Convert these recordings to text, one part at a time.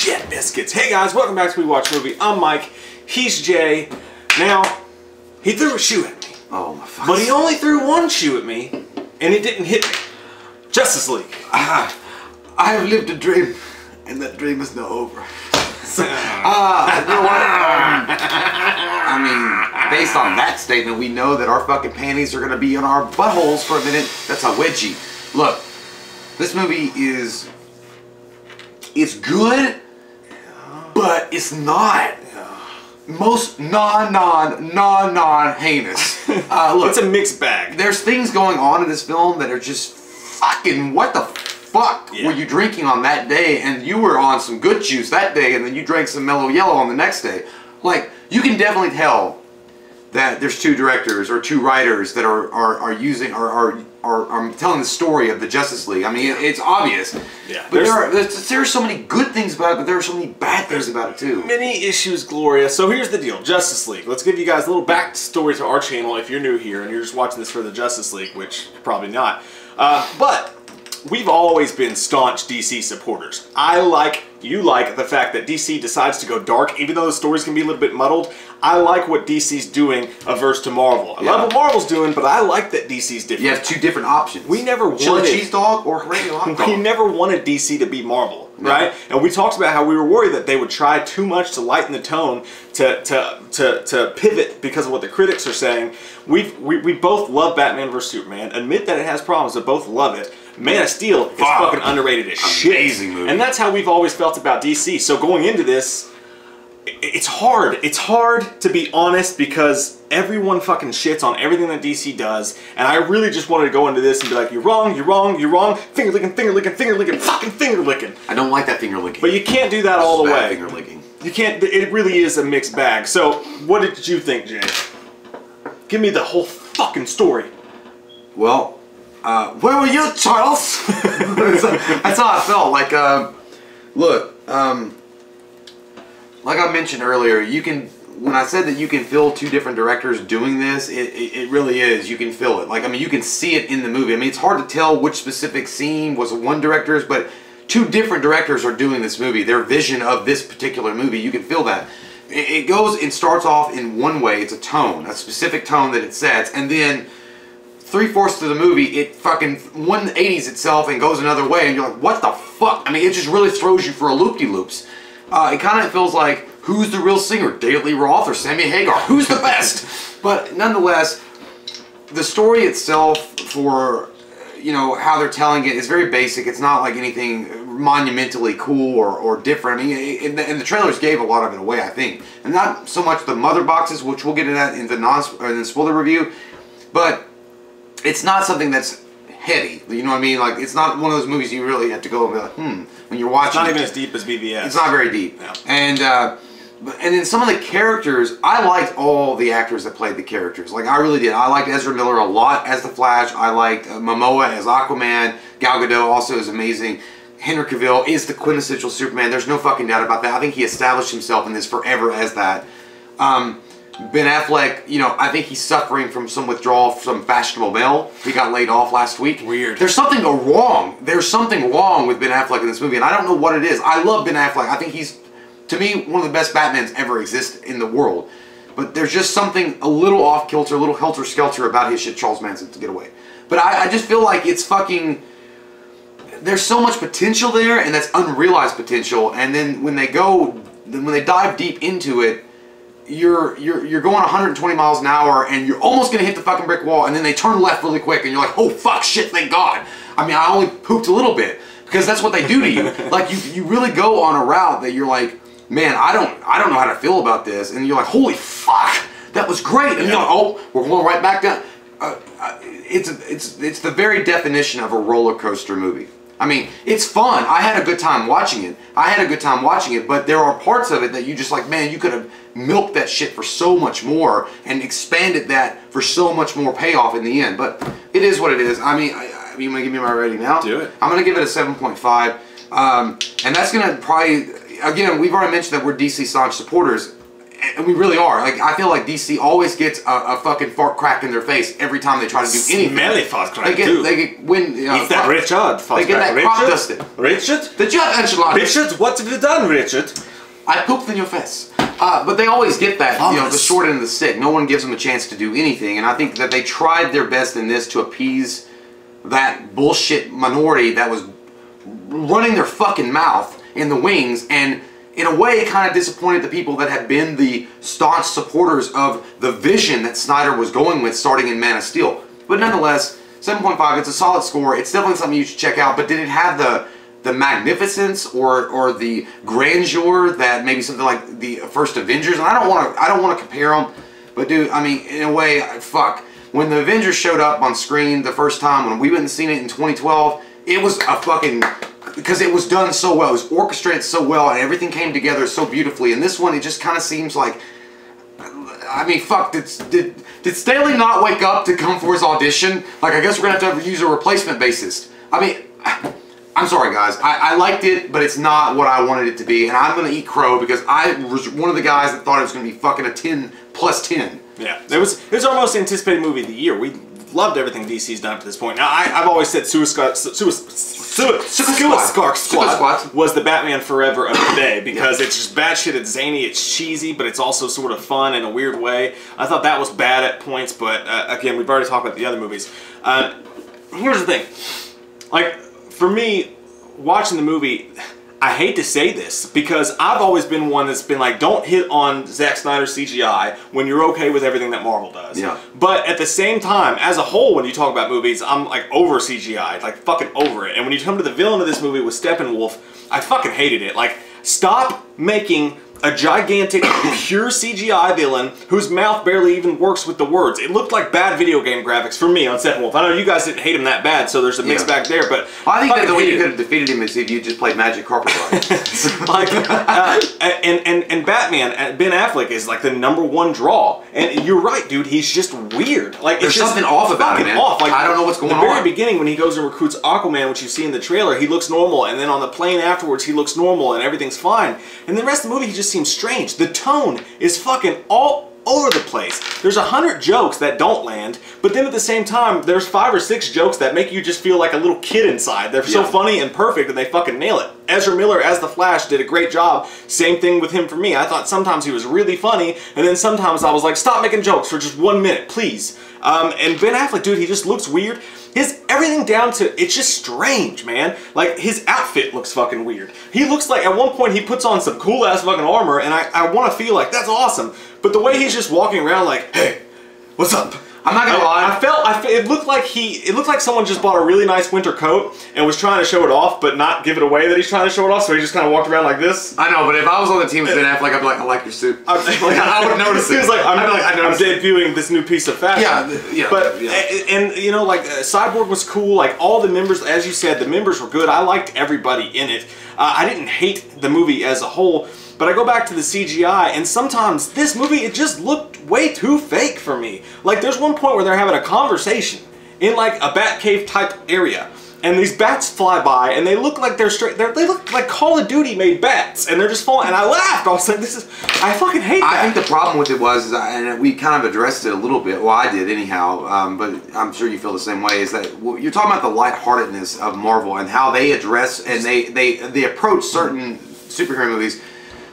Jet Biscuits. Hey guys, welcome back to We Watch Movie. I'm Mike, he's Jay. Now, he threw a shoe at me. Oh my fuck. But he only threw one shoe at me, and it didn't hit me. Justice League. I have lived a dream, and that dream is now over. You know what? I mean, based on that statement, we know that our fucking panties are gonna be in our buttholes for a minute. That's a wedgie. Look, this movie is... It's good, but it's not. Most non-heinous. Look, It's a mixed bag. there's things going on in this film that are just fucking what the fuck were you drinking on that day, and you were on some good juice that day, and then you drank some Mellow Yellow on the next day. Like, you can definitely tell that there's two directors or two writers that are telling the story of the Justice League. I mean, it's obvious. Yeah. But there are so many good things about it, but there are so many bad things about it too. Many issues, Gloria. So here's the deal. Justice League. Let's give you guys a little backstory to our channel if you're new here and you're just watching this for the Justice League, which you're probably not. But we've always been staunch DC supporters. You like the fact that DC decides to go dark, even though the stories can be a little bit muddled. I like what DC's doing averse to Marvel. I love what Marvel's doing, but I like that DC's different. You have two different options. We never wanted chili cheese dog or regular hot dog. We never wanted DC to be Marvel, right? And we talked about how we were worried that they would try too much to lighten the tone, to pivot because of what the critics are saying. We both love Batman vs Superman. Admit that it has problems, but both love it. Man of Steel is fucking underrated as shit. Amazing movie. And that's how we've always felt about DC. So going into this, it's hard. It's hard to be honest because everyone fucking shits on everything that DC does. And I really just wanted to go into this and be like, you're wrong, you're wrong, you're wrong. Finger licking, finger licking, finger licking, fucking finger licking. I don't like that finger licking. But you can't do that all the way. Finger licking. You can't, it really is a mixed bag. So what did you think, Jay? Give me the whole fucking story. Well, where were you, Charles? That's how I felt. Like, look, like I mentioned earlier, when I said that you can feel two different directors doing this, it really is. You can feel it. Like, I mean, you can see it in the movie. I mean, it's hard to tell which specific scene was one director's, but two different directors are doing this movie. Their vision of this particular movie, you can feel that. It goes and starts off in one way. It's a tone, a specific tone that it sets, and then 3/4 of the movie, it fucking 180s itself and goes another way, and you're like, what the fuck? I mean, it just really throws you for a loop-de-loops. It kind of feels like, who's the real singer? David Lee Roth or Sammy Hagar? Who's the best? But nonetheless, the story itself, for, you know, how they're telling it is very basic. It's not like anything monumentally cool or different. I mean, and the trailers gave a lot of it away, I think. And not so much the mother boxes, which we'll get into that in the spoiler review, but it's not something that's heady. You know what I mean? Like, it's not one of those movies you really have to go and be like, when you're watching. It's not even as deep as BVS. It's not very deep. No. And then some of the characters, I liked all the actors that played the characters. Like, I really did. I liked Ezra Miller a lot as the Flash. I liked Momoa as Aquaman. Gal Gadot also is amazing. Henry Cavill is the quintessential Superman. There's no fucking doubt about that. I think he established himself in this forever as that. Ben Affleck, you know, I think he's suffering from some withdrawal from some fashionable male. He got laid off last week. Weird. There's something wrong. There's something wrong with Ben Affleck in this movie, and I don't know what it is. I love Ben Affleck. I think he's, to me, one of the best Batmans ever exist in the world. But there's just something a little off-kilter, a little helter-skelter about his shit, Charles Manson, to get away. But I just feel like it's fucking... There's so much potential there, and that's unrealized potential. And then when they dive deep into it, you're going 120 miles an hour and you're almost gonna hit the fucking brick wall, and then they turn left really quick and you're like, oh fuck, shit, thank God. I mean, I only pooped a little bit, because that's what they do to you. Like, you really go on a route that you're like, man, I don't know how to feel about this, and you're like, holy fuck, that was great, and you're like, oh, we're going right back down. It's the very definition of a roller coaster movie. I mean, it's fun. I had a good time watching it. But there are parts of it that you just like, man, you could have milked that shit for so much more and expanded that for so much more payoff in the end. But it is what it is. I mean, you want to give me my rating now? Do it. I'm going to give it a 7.5. And that's going to probably, again, we've already mentioned that we're DC staunch supporters. and we really are. Like, I feel like DC always gets a fucking fart crack in their face every time they try to do anything. Smelly fart crack, They get when it's that Richard fart they get crack. that crop dusted. Richard? Did you have enchiladas? Richard, what have you done, Richard? I pooped in your face. But they always get that, the short end of the stick. No one gives them a chance to do anything, and I think that they tried their best in this to appease that bullshit minority that was running their fucking mouth in the wings, and in a way kind of disappointed the people that had been the staunch supporters of the vision that Snyder was going with starting in Man of Steel. But nonetheless, 7.5, it's a solid score. It's definitely something you should check out, but did it have the magnificence or the grandeur that maybe something like the first Avengers? And I don't want to compare them, but dude, I mean, in a way, fuck. When the Avengers showed up on screen the first time, when we went and seen it in 2012, it was a fucking, because it was done so well, it was orchestrated so well, and everything came together so beautifully. And this one, it just kind of seems like, I mean, fuck, did Staley not wake up to come for his audition? Like, I guess we're gonna have to use a replacement bassist. I mean, I'm sorry guys, I liked it, but it's not what I wanted it to be, and I'm gonna eat crow because I was one of the guys that thought it was gonna be fucking a 10 plus 10. Yeah, it was our most anticipated movie of the year. We loved everything DC's done up to this point. Now, I've always said Suicide Squad was the Batman Forever of the day because it's just batshit, it's zany, it's cheesy, but it's also sort of fun in a weird way. I thought that was bad at points, but again, we've already talked about the other movies. Here's the thing. Like, for me, watching the movie, I hate to say this because I've always been one that's been like, don't hit on Zack Snyder's CGI when you're okay with everything that Marvel does. Yeah. But at the same time, as a whole, when you talk about movies, I'm like over CGI, like fucking over it. And when you come to the villain of this movie with Steppenwolf, I fucking hated it. Like, stop making a gigantic, pure CGI villain whose mouth barely even works with the words. It looked like bad video game graphics for me on Steppenwolf. I know you guys didn't hate him that bad, so there's a mix back there, but I think that the way you could have defeated him is if you just played Magic Carpet Ride. Like, and Batman, Ben Affleck is like the #1 draw. And you're right, dude, he's just weird. Like, there's something off about it, man. Like, I don't know what's going on. At the very beginning, when he goes and recruits Aquaman, which you see in the trailer, he looks normal, and then on the plane afterwards, he looks normal, and everything's fine. And the rest of the movie, he just seems strange. The tone is fucking all over the place. There's 100 jokes that don't land, but then at the same time, there's 5 or 6 jokes that make you just feel like a little kid inside. They're so funny and perfect, and they fucking nail it. Ezra Miller as the Flash did a great job. Same thing with him for me. I thought sometimes he was really funny, and then sometimes I was like, stop making jokes for just 1 minute, please. And Ben Affleck, dude, he just looks weird. Everything down to, it's just strange, man. Like, his outfit looks fucking weird. He looks like, at one point, he puts on some cool-ass fucking armor, and I want to feel like, that's awesome. But the way he's just walking around like, hey, what's up? I'm not gonna lie. It looked like someone just bought a really nice winter coat and was trying to show it off, but not give it away that he's trying to show it off. So he just kind of walked around like this. I know, but if I was on the team with Ben Affleck, I'd be like, I like your suit. I would notice it. He was like, I'm debuting this new piece of fashion. Yeah. But and you know, like Cyborg was cool. Like all the members, as you said, the members were good. I liked everybody in it. I didn't hate the movie as a whole. But I go back to the CGI, and sometimes this movie, it just looked way too fake for me. Like, there's one point where they're having a conversation in, like, a Batcave type area. And these bats fly by, and they look like they're straight. They look like Call of Duty made bats, and they're just falling. And I laughed. I was like, I fucking hate that. I think the problem with it was, and we kind of addressed it a little bit. Well, I did anyhow, but I'm sure you feel the same way. Is that you're talking about the lightheartedness of Marvel and how they address and they approach certain superhero movies.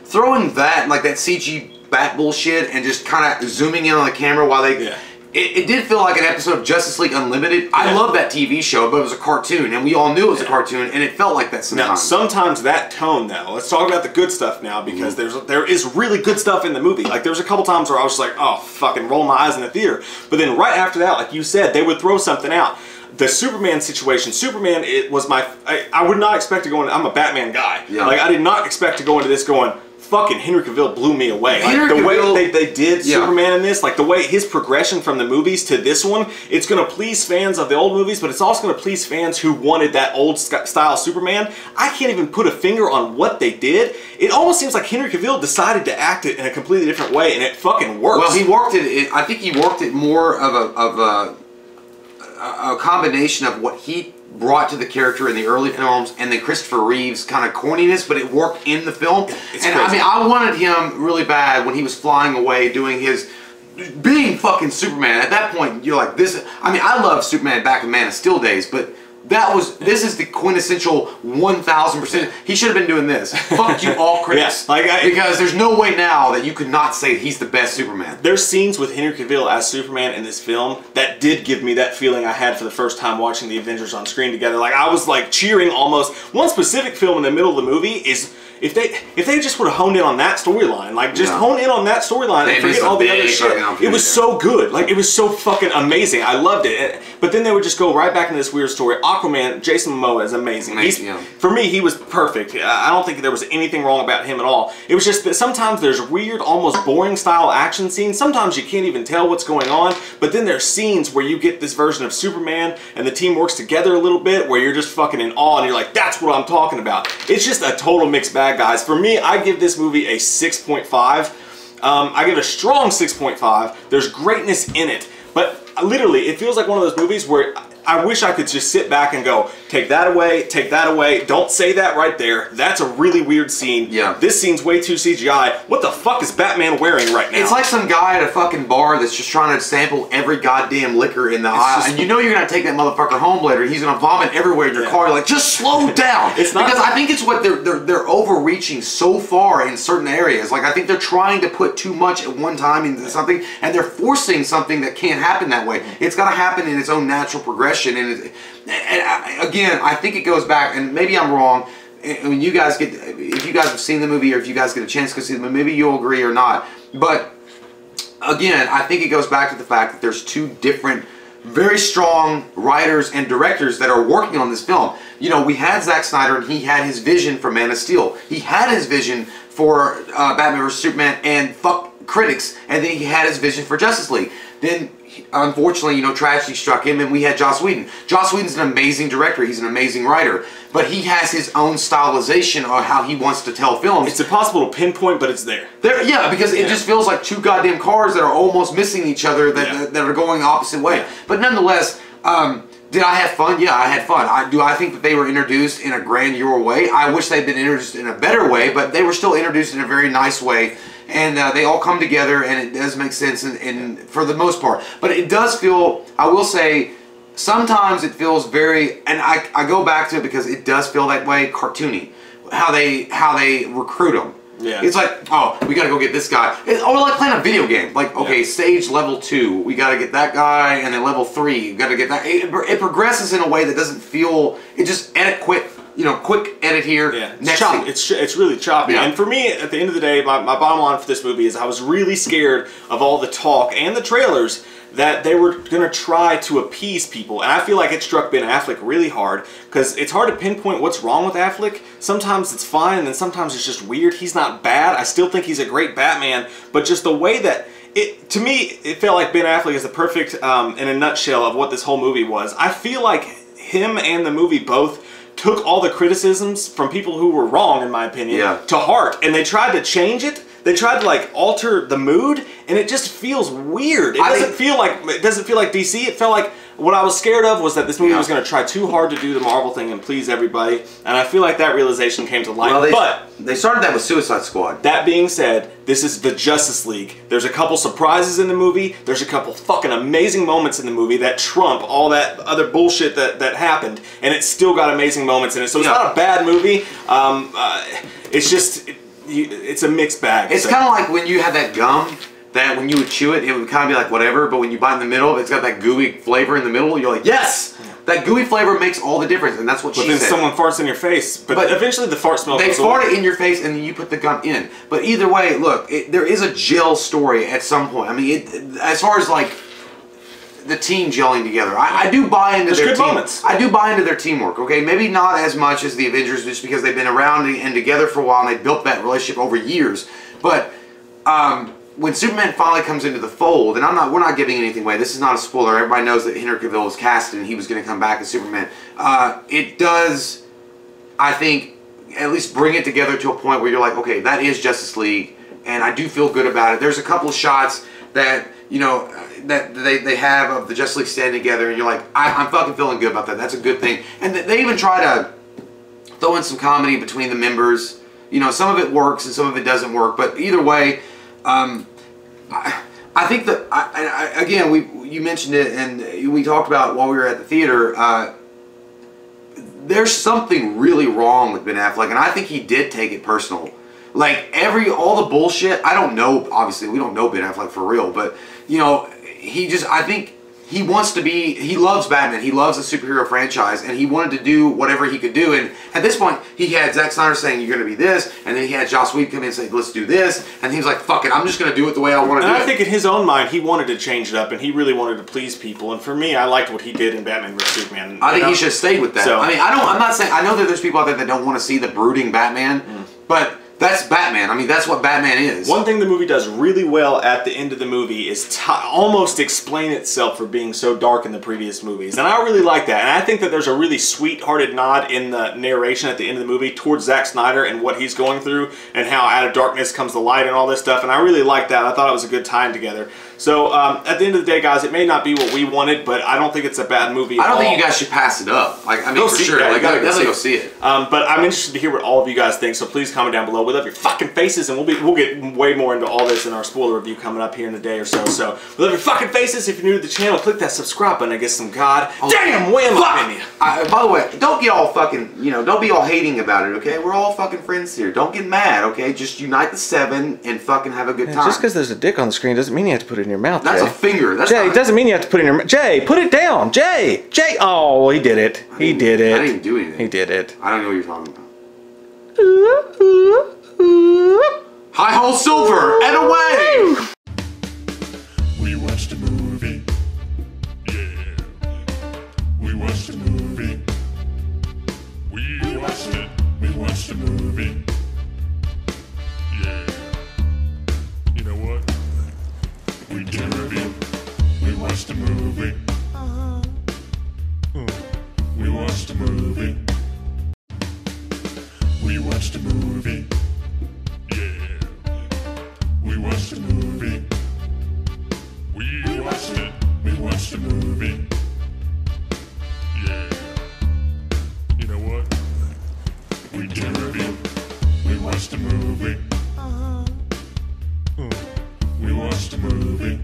Throwing that, like that CG bat bullshit, and just kind of zooming in on the camera while they... It did feel like an episode of Justice League Unlimited. I love that TV show, but it was a cartoon, and we all knew it was a cartoon, and it felt like that sometimes. Now, sometimes that tone, now, let's talk about the good stuff now, because there is really good stuff in the movie. Like, there was a couple times where I was just like, oh, fucking roll my eyes in the theater. But then right after that, like you said, they would throw something out. The Superman situation, Superman, it was my... I would not expect to go into... I'm a Batman guy. Yeah. Like, I did not expect to go into this going... Fucking Henry Cavill blew me away. Like, the way they did Superman in this, like the way his progression from the movies to this one, it's going to please fans of the old movies, but it's also going to please fans who wanted that old style Superman. I can't even put a finger on what they did. It almost seems like Henry Cavill decided to act it in a completely different way, and it fucking works. Well, he worked it. I think he worked it more of a combination of what he brought to the character in the early films, and then Christopher Reeve's kind of corniness, but it worked in the film. It's and crazy. I mean, I wanted him really bad when he was flying away doing his being fucking Superman. At that point, you're like, this. I mean, I love Superman back in Man of Steel days, but this is the quintessential 1000%. He should have been doing this. Fuck you all critics. Yeah, because there's no way now that you could not say he's the best Superman. There's scenes with Henry Cavill as Superman in this film that did give me that feeling I had for the first time watching the Avengers on screen together. Like, I was like cheering almost. One specific film in the middle of the movie is if they just would have honed in on that storyline, like just hone in on that storyline and forget all the other shit. It was so good. Like, it was so fucking amazing. I loved it. But then they would just go right back into this weird story. Aquaman, Jason Momoa is amazing. For me, he was perfect. I don't think there was anything wrong about him at all. It was just that sometimes there's weird, almost boring style action scenes. Sometimes you can't even tell what's going on. But then there's scenes where you get this version of Superman and the team works together a little bit where you're just fucking in awe and you're like, that's what I'm talking about. It's just a total mixed bag, guys. For me, I give this movie a 6.5. I give it a strong 6.5. There's greatness in it. But literally, it feels like one of those movies where I wish I could just sit back and go, take that away, don't say that right there. That's a really weird scene. Yeah. This scene's way too CGI. What the fuck is Batman wearing right now? It's like some guy at a fucking bar that's just trying to sample every goddamn liquor in the aisle, and you know you're gonna take that motherfucker home later. He's gonna vomit everywhere in your car. You're like, just slow down. It's not because I think it's what they're overreaching so far in certain areas. Like, I think they're trying to put too much at one time into something, and they're forcing something that can't happen that way. It's got to happen in its own natural progression. And again, I think it goes back, and maybe I'm wrong. When you guys if you guys have seen the movie, or if you guys get a chance to go see the movie, maybe you'll agree or not. But again, I think it goes back to the fact that there's two different, very strong writers and directors that are working on this film. You know, we had Zack Snyder, and he had his vision for Man of Steel. He had his vision for Batman vs Superman, and fuck critics. And then he had his vision for Justice League. Then, unfortunately, you know, tragedy struck him, and we had Joss Whedon. Joss Whedon's an amazing director. He's an amazing writer. But he has his own stylization of how he wants to tell films. It's impossible to pinpoint, but it's there. Yeah, because it just feels like two goddamn cars that are almost missing each other that are going the opposite way. But nonetheless, did I have fun? Yeah, I had fun. Do I think that they were introduced in a grandeur way? I wish they'd been introduced in a better way, but they were still introduced in a very nice way. And they all come together, and it does make sense for the most part. But it does feel, I will say, sometimes it feels very, and I go back to it because it does feel that way, cartoony. How they recruit them. Yeah. It's like, oh, we gotta go get this guy. Or like playing a video game. Like, okay, stage level 2, we gotta get that guy, and then level 3, we gotta get that. It progresses in a way that doesn't feel, it just edit quick. You know, quick edit here. Yeah, it's choppy. It's really choppy. Yeah. And for me, at the end of the day, my bottom line for this movie is I was really scared of all the talk and the trailers that they were going to try to appease people. And I feel like it struck Ben Affleck really hard, because it's hard to pinpoint what's wrong with Affleck. Sometimes it's fine, and then sometimes it's just weird. He's not bad. I still think he's a great Batman, but just the way that to me, it felt like Ben Affleck is the perfect, in a nutshell, of what this whole movie was. I feel like him and the movie both took all the criticisms from people who were wrong, in my opinion, to heart, and they tried to change it. They tried to like alter the mood, and it just feels weird. It doesn't feel like DC. It felt like what I was scared of was that this movie was going to try too hard to do the Marvel thing and please everybody, and I feel like that realization came to light. Well, but they started that with Suicide Squad. That being said, this is the Justice League. There's a couple surprises in the movie. There's a couple fucking amazing moments in the movie that trump all that other bullshit that happened, and it's still got amazing moments in it. So it's not a bad movie. It's just it's a mixed bag. It's kind of like when you had that gum that when you would chew it, it would kind of be like whatever, but when you bite in the middle, it's got that gooey flavor in the middle. You're like, yes! That gooey flavor makes all the difference, and that's what she said. But then someone farts in your face. But eventually the fart smell They fart it in your face, and then you put the gum in. But either way, look, there is a gel story at some point. I mean, as far as like the team gelling together, I do buy into their team. Moments. I do buy into their teamwork. Okay, maybe not as much as the Avengers, just because they've been around and together for a while, and they built that relationship over years. But when Superman finally comes into the fold, and we're not giving anything away. This is not a spoiler. Everybody knows that Henry Cavill was casted and he was going to come back as Superman. It does, I think, at least bring it together to a point where you're like, okay, that is Justice League, and I do feel good about it. There's a couple of shots that, you know, that they have of the Justice League standing together, and you're like, I'm fucking feeling good about that. That's a good thing. And they even try to throw in some comedy between the members. You know, some of it works and some of it doesn't work. But either way, I think that again, you mentioned it and we talked about it while we were at the theater. There's something really wrong with Ben Affleck, and I think he did take it personal. Like all the bullshit. I don't know. Obviously, we don't know Ben Affleck for real, but you know, I think he wants to be. He loves Batman. He loves the superhero franchise, and he wanted to do whatever he could do. And at this point, he had Zack Snyder saying, "You're going to be this," and then he had Joss Whedon come in and say, "Let's do this," and he was like, "Fuck it, I'm just going to do it the way I want to do it." And I think in his own mind, he wanted to change it up, and he really wanted to please people. And for me, I liked what he did in Batman vs Superman. I think he should have stayed with that. So, I mean, I'm not saying. I know that there's people out there that don't want to see the brooding Batman, but that's Batman. I mean, that's what Batman is. One thing the movie does really well at the end of the movie is almost explain itself for being so dark in the previous movies. And I really like that. And I think that there's a really sweet-hearted nod in the narration at the end of the movie towards Zack Snyder and what he's going through and how out of darkness comes the light and all this stuff. And I really like that. I thought it was a good time together. So, at the end of the day, guys, it may not be what we wanted, but I don't think it's a bad movie at all. I don't think you guys should pass it up. Like, I mean, for sure. Like, definitely go see it. But I'm interested to hear what all of you guys think, so please comment down below. We love your fucking faces, and we'll get way more into all this in our spoiler review coming up here in a day or so. So, we love your fucking faces. If you're new to the channel, click that subscribe button. I get some damn wham up in you. By the way, don't get all fucking, don't be all hating about it, okay? We're all fucking friends here. Don't get mad, okay? Just unite the 7 and fucking have a good time. Just because there's a dick on the screen doesn't mean you have to put it in your mouth, That's Jay. a finger. That's Jay, it doesn't mean you have to put it in your mouth. Jay, put it down. Jay. Oh, he did it. He did it. I didn't do anything. He did it. I don't know what you're talking about. High Hole Silver and away! We watched a movie. Yeah. We watched a movie. We watched it. We watched a movie. Yeah. You know what? We did a review. We watched a movie. We watched a movie. We watched a movie. Yeah. We watched a movie. We watched it. We watched a movie. Yeah. You know what? We did a review. We watched a movie. We watched a movie.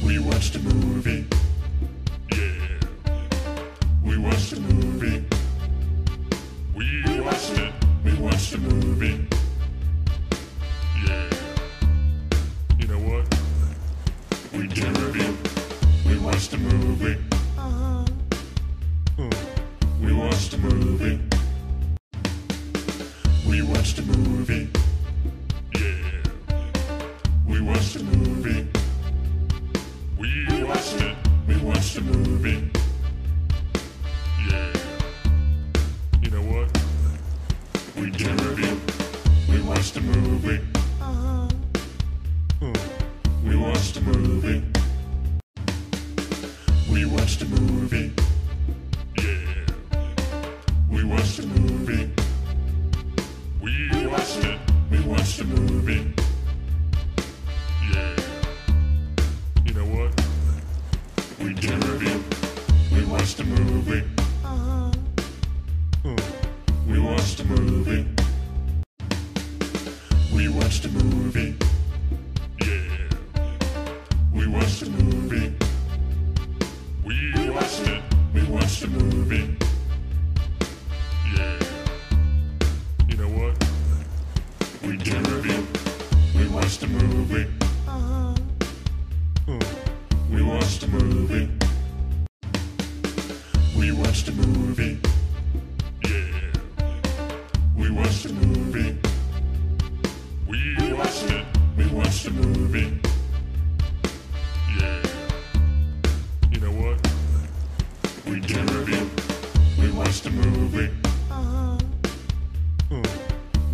We watched a movie. Yeah. We watched a movie. We watched it. We watched a movie. Yeah. You know what? We did a review. We watched a movie. We watched a movie. We watched a movie. Yeah. We watched a movie. We watched it. We watched a movie. Yeah. You know what? We did a review. We watched a movie. We watched a movie. We watched a movie. Yeah. We watched a movie. We watched it. We watched a movie. Yeah. You know what? We did a review. We watched a movie. We watched a movie. We watched a movie. Yeah. We watched a movie. We watched it. We watched a movie. Yeah. You know what? We did a review. We watched a movie. We watched a movie. We watched a movie. Yeah. We watched a movie. We watched it. We watched a movie. Yeah. You know what? We did a review. We watched a movie.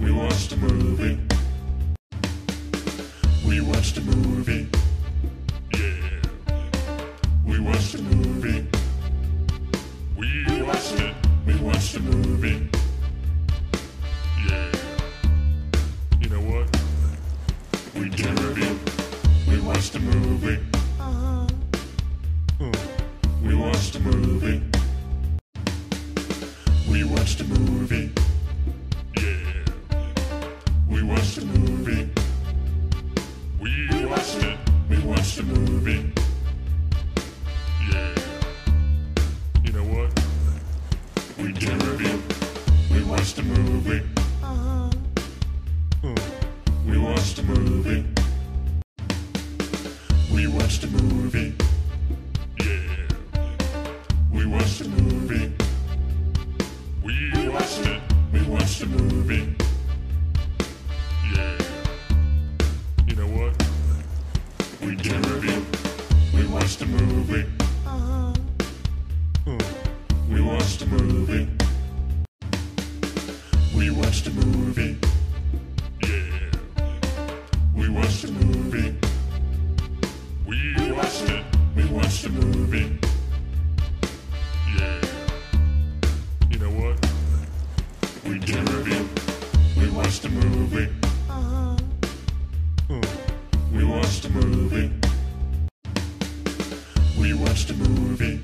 We watched a movie. We watched a movie. Yeah. We watched a movie. We watched it. We watched a movie. Yeah. You know what? We did a review. We movie. We watched a movie. We watched a movie. Yeah. We watched a movie. We watched it. We watched a movie. Yeah. You know what? We did a review. We watched a movie. We watched a movie. We watched a movie. Yeah. We watched a movie. We watched it. We watched a movie. Yeah. You know what? We did a review. We watched a movie. We watched a movie. We watched a movie. Yeah. We watched a movie. We watched it. We watched a movie. Yeah. You know what? We did a review. We watched a movie. We watched a movie. We watched a movie.